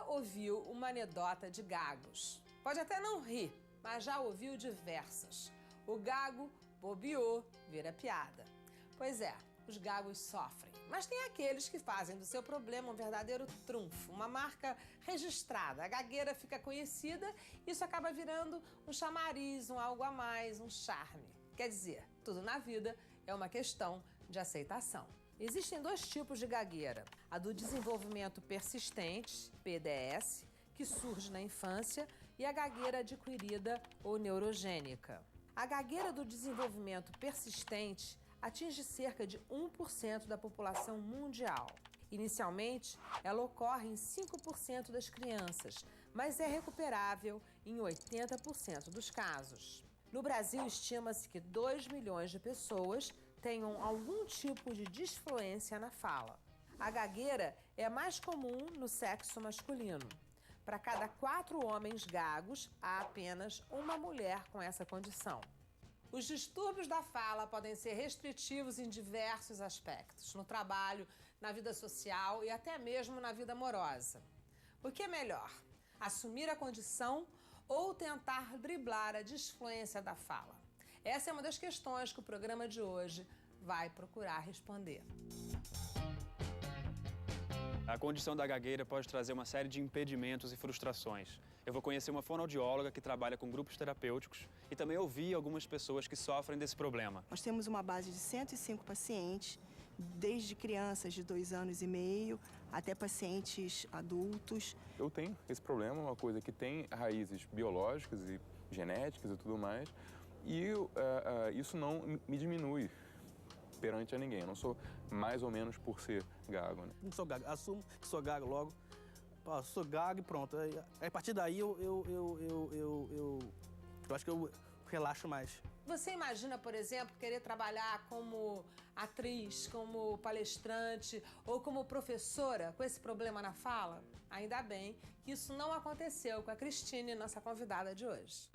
ouviu uma anedota de gagos? Pode até não rir, mas já ouviu diversas. O gago bobeou, vira piada. Pois é, os gagos sofrem, mas tem aqueles que fazem do seu problema um verdadeiro trunfo, uma marca registrada. A gagueira fica conhecida, isso acaba virando um chamariz, um algo a mais, um charme. Quer dizer, tudo na vida é uma questão de aceitação. Existem dois tipos de gagueira: a do desenvolvimento persistente, PDS, que surge na infância, e a gagueira adquirida ou neurogênica. A gagueira do desenvolvimento persistente atinge cerca de 1% da população mundial. Inicialmente, ela ocorre em 5% das crianças, mas é recuperável em 80% dos casos. No Brasil, estima-se que 2 milhões de pessoas tenham algum tipo de disfluência na fala. A gagueira é mais comum no sexo masculino. Para cada 4 homens gagos, há apenas uma mulher com essa condição. Os distúrbios da fala podem ser restritivos em diversos aspectos, no trabalho, na vida social e até mesmo na vida amorosa. O que é melhor? Assumir a condição ou tentar driblar a disfluência da fala? Essa é uma das questões que o programa de hoje vai procurar responder. A condição da gagueira pode trazer uma série de impedimentos e frustrações. Eu vou conhecer uma fonoaudióloga que trabalha com grupos terapêuticos e também ouvir algumas pessoas que sofrem desse problema. Nós temos uma base de 105 pacientes, desde crianças de 2 anos e meio até pacientes adultos. Eu tenho esse problema, uma coisa que tem raízes biológicas e genéticas e tudo mais, e isso não me diminui perante a ninguém. Eu não sou mais ou menos por ser gago, né? Não sou gago, assumo que sou gago logo. Sou gago e pronto. Aí, a partir daí eu acho que eu relaxo mais. Você imagina, por exemplo, querer trabalhar como atriz, como palestrante ou como professora com esse problema na fala? Ainda bem que isso não aconteceu com a Cristine, nossa convidada de hoje.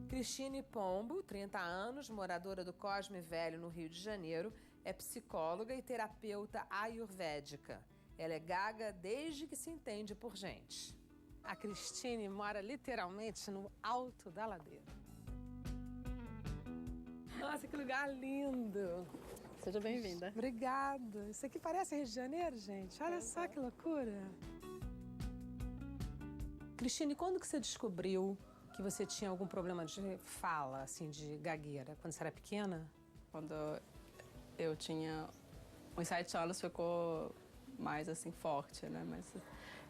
Cristine Pombo, 30 anos, moradora do Cosme Velho, no Rio de Janeiro, é psicóloga e terapeuta ayurvédica. Ela é gaga desde que se entende por gente. A Cristine mora literalmente no alto da ladeira. Nossa, que lugar lindo! Seja bem-vinda. Obrigada. Isso aqui parece Rio de Janeiro, gente. Olha só que loucura. Cristine, quando que você descobriu que você tinha algum problema de fala, assim, de gagueira? Quando você era pequena? Quando eu tinha uns 7 anos ficou mais, assim, forte, né? Mas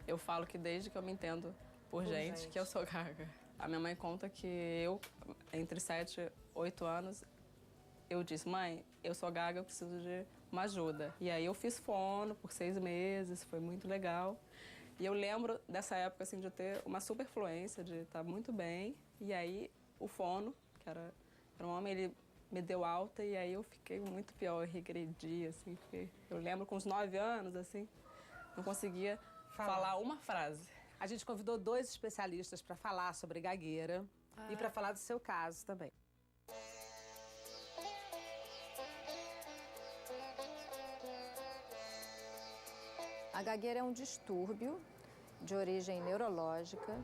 eu falo que desde que eu me entendo por gente, que eu sou gaga. A minha mãe conta que eu, entre 7 e 8 anos, eu disse: mãe, eu sou gaga, eu preciso de uma ajuda. E aí eu fiz fono por 6 meses, foi muito legal. E eu lembro dessa época, assim, de ter uma super fluência, de estar muito bem. E aí o fono, que era um homem, ele me deu alta e aí eu fiquei muito pior, eu regredi, assim. Eu lembro com uns 9 anos, assim, não conseguia falar uma frase. A gente convidou 2 especialistas para falar sobre gagueira e para falar do seu caso também. A gagueira é um distúrbio de origem neurológica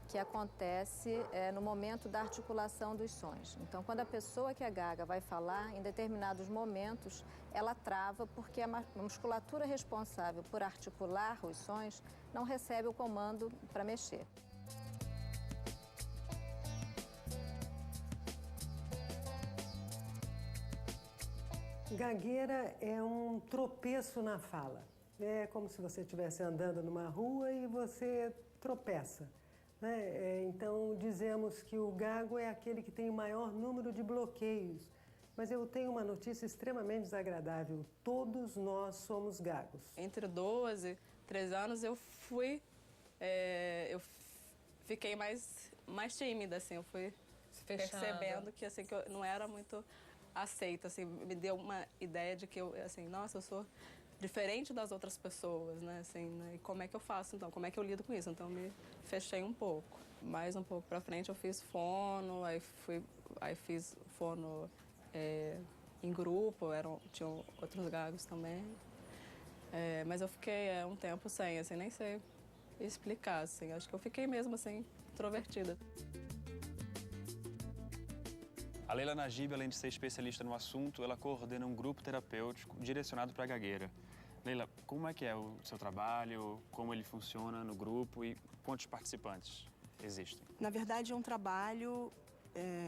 que acontece no momento da articulação dos sons. Então, quando a pessoa que é gaga vai falar, em determinados momentos, ela trava porque a musculatura responsável por articular os sons não recebe o comando para mexer. Gagueira é um tropeço na fala. É como se você estivesse andando numa rua e você tropeça, né? Então, dizemos que o gago é aquele que tem o maior número de bloqueios. Mas eu tenho uma notícia extremamente desagradável. Todos nós somos gagos. Entre 12 e 13 anos, eu fiquei mais tímida, assim. Eu fui percebendo que, assim, que eu não era muito aceita, assim, me deu uma ideia de que eu, assim, nossa, eu sou diferente das outras pessoas, né, assim, né? E como é que eu faço, então? Como é que eu lido com isso? Então, me fechei um pouco. Mais um pouco pra frente, eu fiz fono, aí fiz fono em grupo, tinham outros gagos também. Mas eu fiquei um tempo sem, assim, nem sei explicar, assim. Acho que eu fiquei mesmo, assim, introvertida. A Leila Najib, além de ser especialista no assunto, ela coordena um grupo terapêutico direcionado para a gagueira. Leila, como é que é o seu trabalho, como ele funciona no grupo e quantos participantes existem? Na verdade, é um trabalho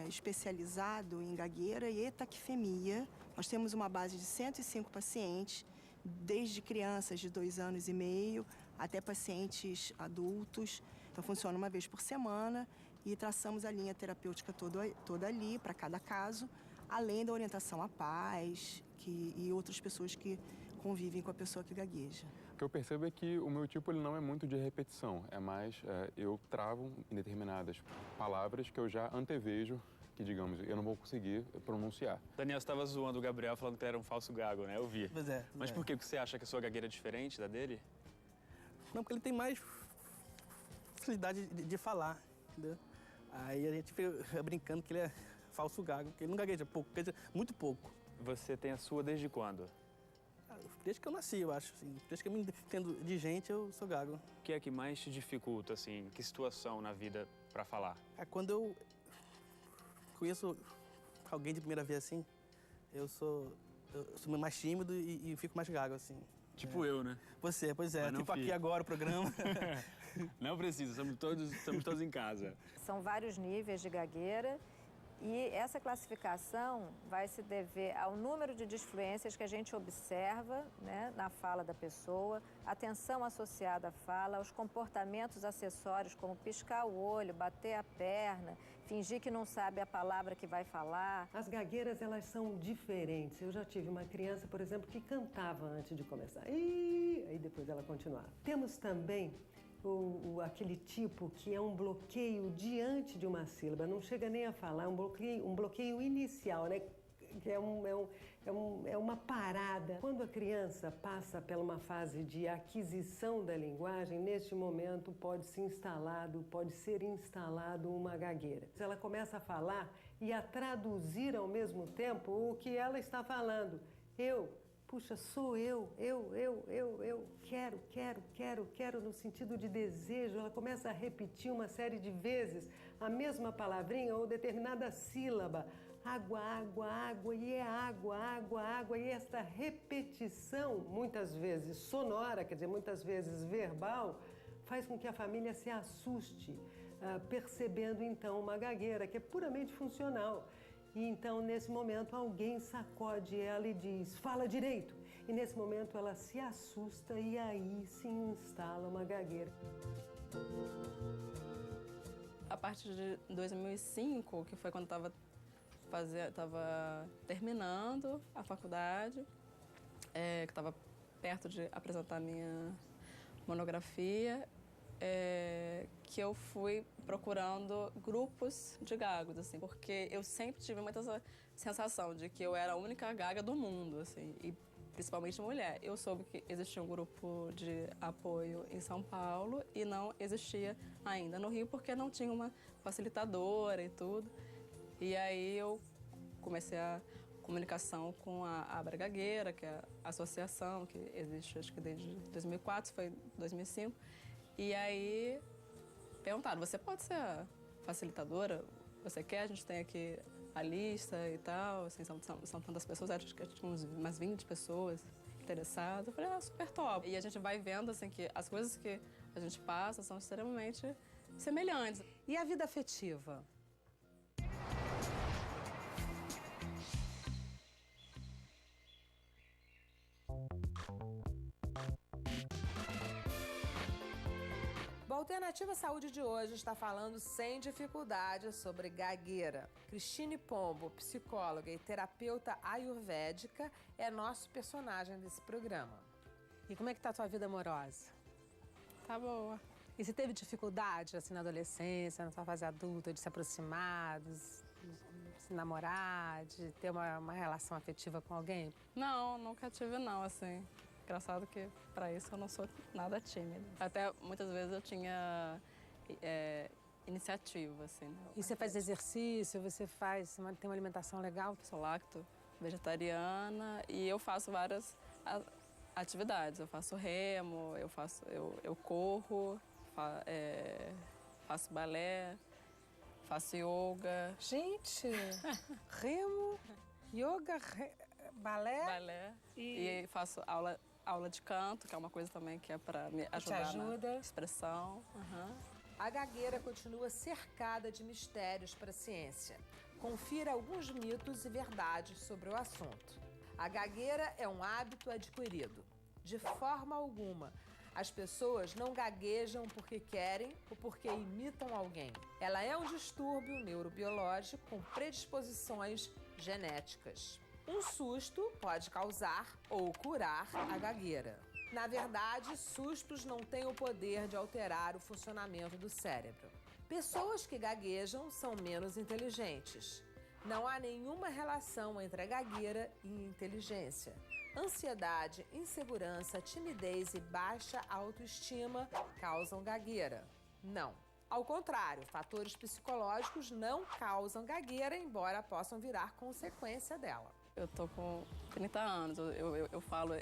especializado em gagueira e etaquifemia. Nós temos uma base de 105 pacientes, desde crianças de 2 anos e meio até pacientes adultos. Então, funciona uma vez por semana e traçamos a linha terapêutica toda ali, para cada caso, além da orientação à paz e outras pessoas que convivem com a pessoa que gagueja. O que eu percebo é que o meu tipo ele não é muito de repetição, é mais eu travo em determinadas palavras que eu já antevejo que, digamos, eu não vou conseguir pronunciar. Daniel, você estava zoando o Gabriel falando que ele era um falso gago, né? Eu vi. Pois é. Mas por que você acha que a sua gagueira é diferente da dele? Não, porque ele tem mais facilidade de falar, entendeu? Aí a gente fica brincando que ele é falso gago, porque ele não gagueja pouco, gagueja muito pouco. Você tem a sua desde quando? Desde que eu nasci, eu acho. Assim. Desde que eu me entendo de gente, eu sou gago. O que é que mais te dificulta, assim? Que situação na vida para falar? É quando eu conheço alguém de primeira vez assim, eu sou mais tímido e fico mais gago, assim. Tipo eu, né? Você, pois é. Mas tipo aqui agora o programa. Não precisa, estamos todos em casa. São vários níveis de gagueira e essa classificação vai se dever ao número de disfluências que a gente observa, né, na fala da pessoa, a tensão associada à fala, os comportamentos acessórios como piscar o olho, bater a perna, fingir que não sabe a palavra que vai falar. As gagueiras, elas são diferentes. Eu já tive uma criança, por exemplo, que cantava antes de começar. E aí depois ela continuava. Temos também aquele tipo que é um bloqueio diante de uma sílaba, não chega nem a falar, é um bloqueio inicial, né? Que é uma parada. Quando a criança passa por uma fase de aquisição da linguagem, neste momento pode ser instalado uma gagueira. Ela começa a falar e a traduzir ao mesmo tempo o que ela está falando. Puxa, sou eu, quero, no sentido de desejo. Ela começa a repetir uma série de vezes a mesma palavrinha ou determinada sílaba. Água, água, água, e é água, água, água. E esta repetição, muitas vezes sonora, quer dizer, muitas vezes verbal, faz com que a família se assuste, percebendo então uma gagueira que é puramente funcional. E então, nesse momento, alguém sacode ela e diz, fala direito. E nesse momento ela se assusta e aí se instala uma gagueira. A partir de 2005, que foi quando eu estava terminando a faculdade, que estava perto de apresentar minha monografia, que eu fui procurando grupos de gagos, assim, porque eu sempre tive muita sensação de que eu era a única gaga do mundo, assim, e principalmente mulher. Eu soube que existia um grupo de apoio em São Paulo e não existia ainda no Rio porque não tinha uma facilitadora e tudo. E aí eu comecei a comunicação com a Abra Gagueira, que é a associação que existe, acho que desde 2004, foi 2005. E aí perguntaram, você pode ser a facilitadora? Você quer? A gente tem aqui a lista e tal, assim, são tantas pessoas, acho que tinha umas 20 pessoas interessadas. Eu falei, super top. E a gente vai vendo, assim, que as coisas que a gente passa são extremamente semelhantes. E a vida afetiva? O Alternativa Saúde de hoje está falando sem dificuldade sobre gagueira. Cristine Pombo, psicóloga e terapeuta ayurvédica, é nosso personagem desse programa. E como é que tá a tua vida amorosa? Tá boa. E você teve dificuldade, assim, na adolescência, na tua fase adulta, de se aproximar dos se namorar, de ter uma relação afetiva com alguém? Não, nunca tive não, assim. Engraçado que pra isso eu não sou nada tímida. Até muitas vezes eu tinha iniciativa, assim. Né? E você faz exercício, tem uma alimentação legal? Sou lacto, vegetariana e eu faço várias atividades. Eu faço remo, eu corro, faço balé, faço yoga. Gente, remo, yoga, balé. Balé. E faço aula de canto, que é uma coisa também que é para me ajudar na expressão. Uhum. A gagueira continua cercada de mistérios para a ciência. Confira alguns mitos e verdades sobre o assunto. A gagueira é um hábito adquirido. De forma alguma, as pessoas não gaguejam porque querem ou porque imitam alguém. Ela é um distúrbio neurobiológico com predisposições genéticas. Um susto pode causar ou curar a gagueira. Na verdade, sustos não têm o poder de alterar o funcionamento do cérebro. Pessoas que gaguejam são menos inteligentes. Não há nenhuma relação entre a gagueira e inteligência. Ansiedade, insegurança, timidez e baixa autoestima causam gagueira. Não. Ao contrário, fatores psicológicos não causam gagueira, embora possam virar consequência dela. Eu tô com 30 anos, eu falo,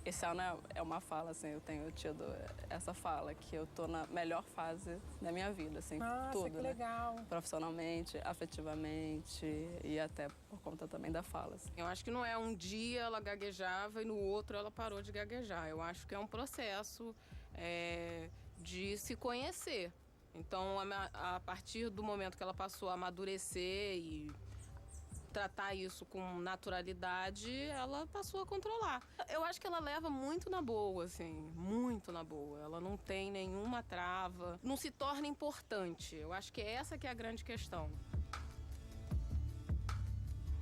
esse ano é uma fala, assim, eu tenho tido essa fala, que eu tô na melhor fase da minha vida, assim, tudo, que legal. Né? Profissionalmente, afetivamente e até por conta também da fala. Assim. Eu acho que não é um dia ela gaguejava e no outro ela parou de gaguejar. Eu acho que é um processo de se conhecer. Então, a partir do momento que ela passou a amadurecer e tratar isso com naturalidade, ela passou a controlar. Eu acho que ela leva muito na boa, assim, muito na boa. Ela não tem nenhuma trava, não se torna importante. Eu acho que essa que é a grande questão.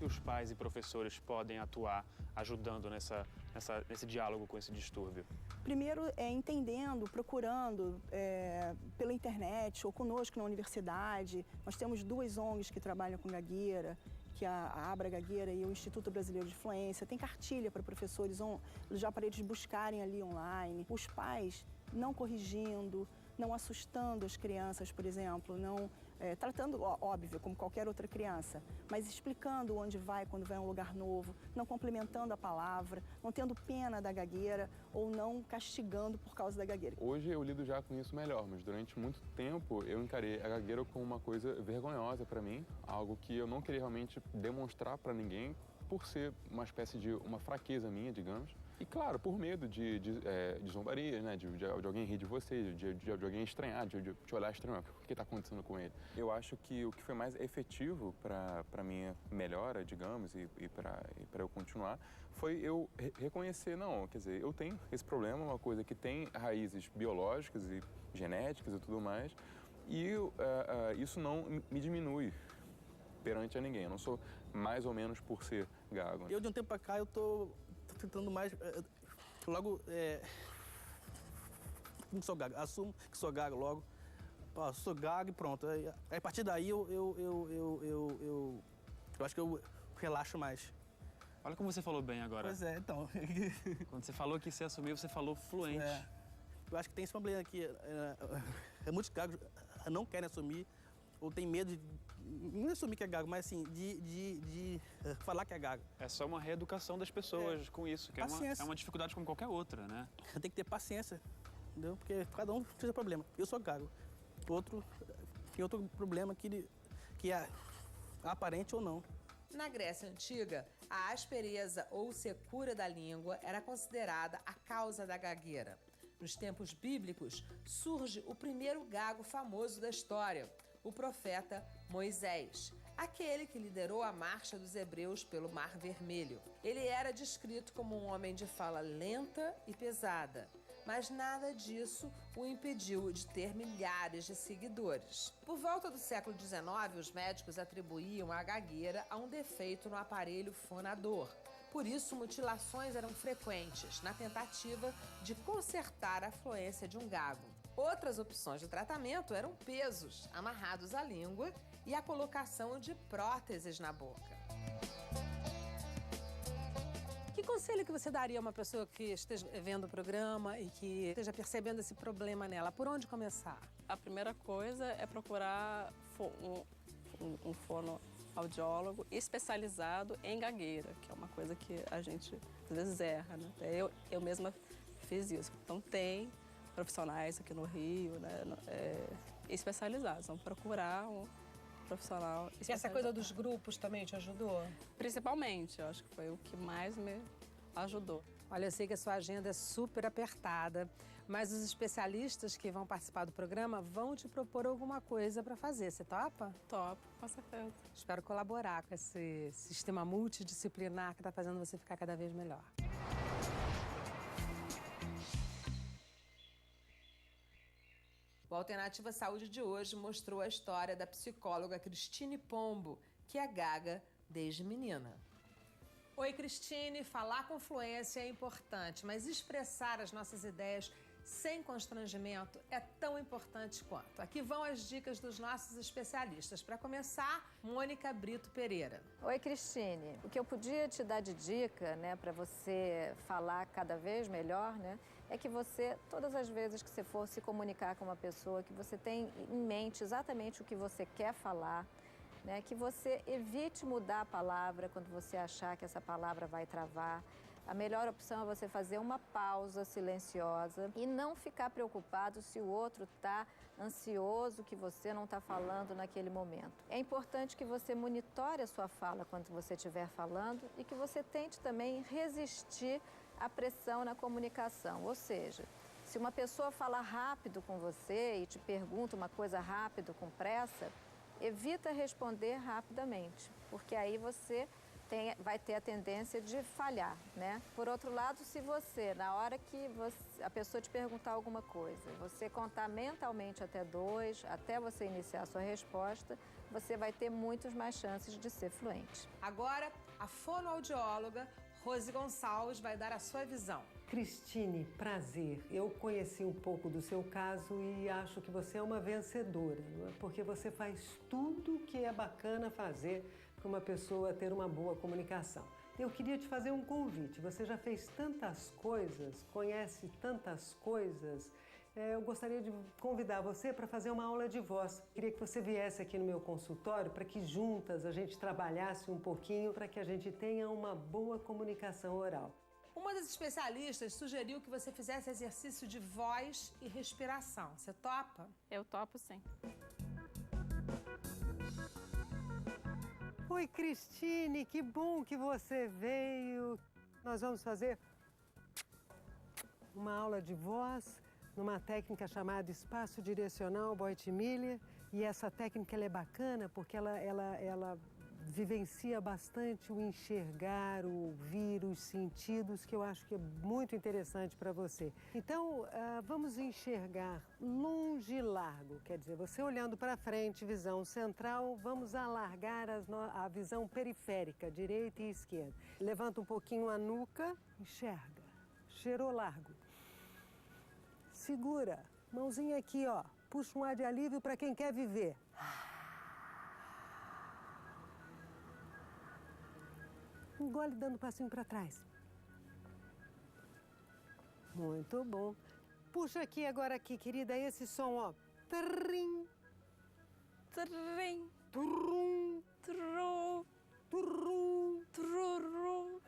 Os pais e professores podem atuar ajudando nesse diálogo com esse distúrbio? Primeiro, entendendo, procurando pela internet ou conosco na universidade. Nós temos 2 ONGs que trabalham com gagueira, que é a Abra Gagueira e o Instituto Brasileiro de Fluência. Tem cartilha para professores já para eles buscarem ali online. Os pais não corrigindo, não assustando as crianças, por exemplo, não tratando, óbvio, como qualquer outra criança, mas explicando onde vai quando vai a um lugar novo, não complementando a palavra, não tendo pena da gagueira ou não castigando por causa da gagueira. Hoje eu lido já com isso melhor, mas durante muito tempo eu encarei a gagueira como uma coisa vergonhosa para mim, algo que eu não queria realmente demonstrar para ninguém, por ser uma espécie de uma fraqueza minha, digamos. E claro, por medo de zombarias, né? De alguém rir de você, de alguém estranhar, de te olhar estranho, o que está acontecendo com ele? Eu acho que o que foi mais efetivo para minha melhora, digamos, e para eu continuar, foi eu reconhecer, não, quer dizer, eu tenho esse problema, uma coisa que tem raízes biológicas e genéticas e tudo mais, e isso não me diminui perante a ninguém. Eu não sou mais ou menos por ser gago. Eu, de um tempo para cá, eu tô tentando mais, logo, não sou gago, assumo que sou gago logo, sou gago e pronto. Aí, a partir daí eu acho que eu relaxo mais. Olha como você falou bem agora. Pois é, então. Quando você falou que se assumiu, você falou fluente. Eu acho que tem esse problema aqui, muitos gagos não querem assumir, ou tem medo de, não assumir que é gago, mas assim, de falar que é gago. É só uma reeducação das pessoas com isso, que é uma dificuldade como qualquer outra, né? Tem que ter paciência, entendeu? Porque cada um tem seu problema. Eu sou gago, outro tem outro problema que é aparente ou não. Na Grécia Antiga, a aspereza ou secura da língua era considerada a causa da gagueira. Nos tempos bíblicos, surge o primeiro gago famoso da história, o profeta Moisés, aquele que liderou a marcha dos hebreus pelo Mar Vermelho. Ele era descrito como um homem de fala lenta e pesada, mas nada disso o impediu de ter milhares de seguidores. Por volta do século XIX, os médicos atribuíam a gagueira a um defeito no aparelho fonador. Por isso, mutilações eram frequentes na tentativa de consertar a fluência de um gago. Outras opções de tratamento eram pesos amarrados à língua e a colocação de próteses na boca. Que conselho que você daria a uma pessoa que esteja vendo o programa e que esteja percebendo esse problema nela? Por onde começar? A primeira coisa é procurar um fonoaudiólogo especializado em gagueira, que é uma coisa que a gente às vezes erra, né? Eu mesma fiz isso. Então tem profissionais aqui no Rio, né, especializados. Vamos procurar um profissional especializado. E essa coisa dos grupos também te ajudou? Principalmente, eu acho que foi o que mais me ajudou. Olha, eu sei que a sua agenda é super apertada, mas os especialistas que vão participar do programa vão te propor alguma coisa para fazer. Você topa? Topo, com certeza. Espero colaborar com esse sistema multidisciplinar que está fazendo você ficar cada vez melhor. O Alternativa Saúde de hoje mostrou a história da psicóloga Cristine Pombo, que é gaga desde menina. Oi, Cristine, falar com fluência é importante, mas expressar as nossas ideias sem constrangimento é tão importante quanto. Aqui vão as dicas dos nossos especialistas. Para começar, Mônica Brito Pereira. Oi, Cristine. O que eu podia te dar de dica, né, para você falar cada vez melhor, né, é que você, todas as vezes que você for se comunicar com uma pessoa, que você tem em mente exatamente o que você quer falar, né, que você evite mudar a palavra quando você achar que essa palavra vai travar. A melhor opção é você fazer uma pausa silenciosa e não ficar preocupado se o outro está ansioso que você não está falando naquele momento. É importante que você monitore a sua fala quando você estiver falando e que você tente também resistir à pressão na comunicação. Ou seja, se uma pessoa fala rápido com você e te pergunta uma coisa rápido, com pressa, evita responder rapidamente, porque aí você vai ter a tendência de falhar, né? Por outro lado, se você, na hora que a pessoa te perguntar alguma coisa, você contar mentalmente até 2, até você iniciar a sua resposta, você vai ter muitas mais chances de ser fluente. Agora, a fonoaudióloga Rose Gonçalves vai dar a sua visão. Cristine, prazer. Eu conheci um pouco do seu caso e acho que você é uma vencedora, não é? Porque você faz tudo que é bacana fazer para uma pessoa ter uma boa comunicação. Eu queria te fazer um convite. Você já fez tantas coisas, conhece tantas coisas. Eu gostaria de convidar você para fazer uma aula de voz. Queria que você viesse aqui no meu consultório para que juntas a gente trabalhasse um pouquinho para que a gente tenha uma boa comunicação oral. Uma das especialistas sugeriu que você fizesse exercício de voz e respiração. Você topa? Eu topo, sim. Oi, Cristine, que bom que você veio. Nós vamos fazer uma aula de voz numa técnica chamada espaço direcional Boit-Miller. E essa técnica ela é bacana porque ela vivencia bastante o enxergar, o ouvir, os sentidos, que eu acho que é muito interessante para você. Então, vamos enxergar longe e largo, quer dizer, você olhando para frente, visão central, vamos alargar a visão periférica, direita e esquerda. Levanta um pouquinho a nuca, enxerga, cheirou largo. Segura, mãozinha aqui, ó, puxa um ar de alívio para quem quer viver. Engole dando um passinho para trás. Muito bom. Puxa aqui agora aqui, querida, esse som, ó. Trim. Trim. Trum. Tru. Trum. Truru.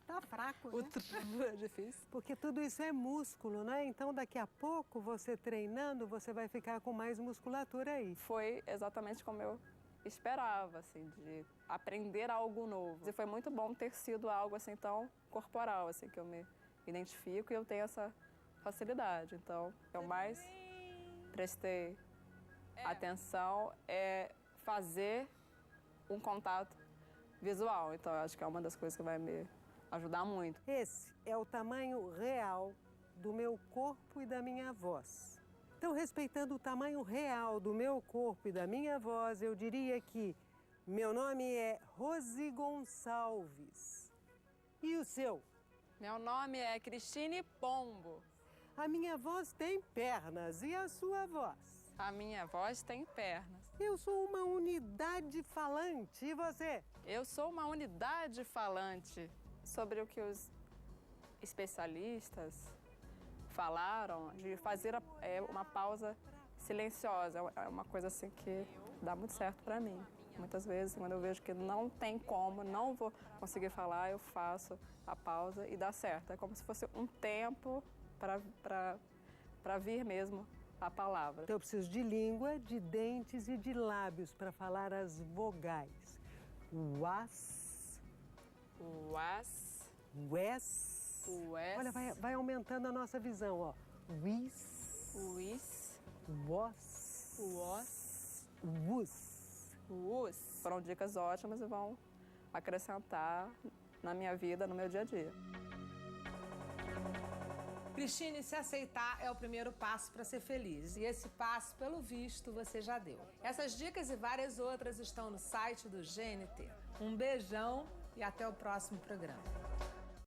Tá fraco, né? O tru é difícil. Porque tudo isso é músculo, né? Então, daqui a pouco, você treinando, você vai ficar com mais musculatura aí. Foi exatamente como eu esperava, assim, de aprender algo novo. E foi muito bom ter sido algo, assim, tão corporal, assim, que eu me identifico e eu tenho essa facilidade. Então, eu mais prestei atenção é fazer um contato visual. Então, eu acho que é uma das coisas que vai me ajudar muito. Esse é o tamanho real do meu corpo e da minha voz. Então, respeitando o tamanho real do meu corpo e da minha voz, eu diria que meu nome é Rose Gonçalves. E o seu? Meu nome é Cristine Pombo. A minha voz tem pernas e a sua voz? A minha voz tem pernas. Eu sou uma unidade falante. E você? Eu sou uma unidade falante. Sobre o que os especialistas falaram, de fazer uma pausa silenciosa. É uma coisa assim que dá muito certo para mim. Muitas vezes, quando eu vejo que não tem como, não vou conseguir falar, eu faço a pausa e dá certo. É como se fosse um tempo para vir mesmo a palavra. Então eu preciso de língua, de dentes e de lábios para falar as vogais. Was, Was, wes. Wes. Olha, vai aumentando a nossa visão, ó. Wis, Wis, was, Was, wus. Us. Foram dicas ótimas e vão acrescentar na minha vida, no meu dia a dia. Cristine, se aceitar é o primeiro passo para ser feliz. E esse passo, pelo visto, você já deu. Essas dicas e várias outras estão no site do GNT. Um beijão e até o próximo programa.